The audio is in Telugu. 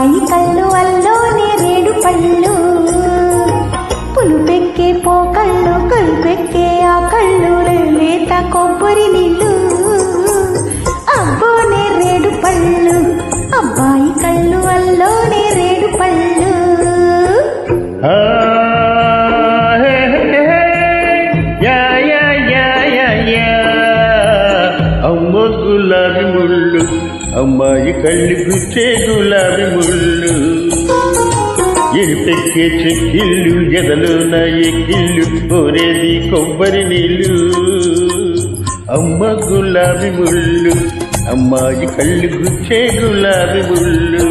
అబ్బాయి కళ్ళు అల్లోనే రేడు పళ్ళు పులుపెక్కే పోకళ్ళు కలుపెక్కే ఆ కళ్ళు లేత కొబ్బరి నీళ్ళు అబ్బోనే రేడు పళ్ళు అబ్బాయి కళ్ళు అల్లోనే రేడు పళ్ళు అమ్మ గులాబీ ముళ్ళు అమ్మాయి కళ్ళు గుచ్చే గులాబీ ముళ్ళు ఎరిపెక్కే చెక్కిళ్ళు ఎదలోన ఎక్కిళ్ళు కోరేది కొబ్బరి నీళ్ళు అమ్మ గులాబీ ముళ్ళు అమ్మాయి కళ్ళు గుచ్చే గులాబీ ముళ్ళు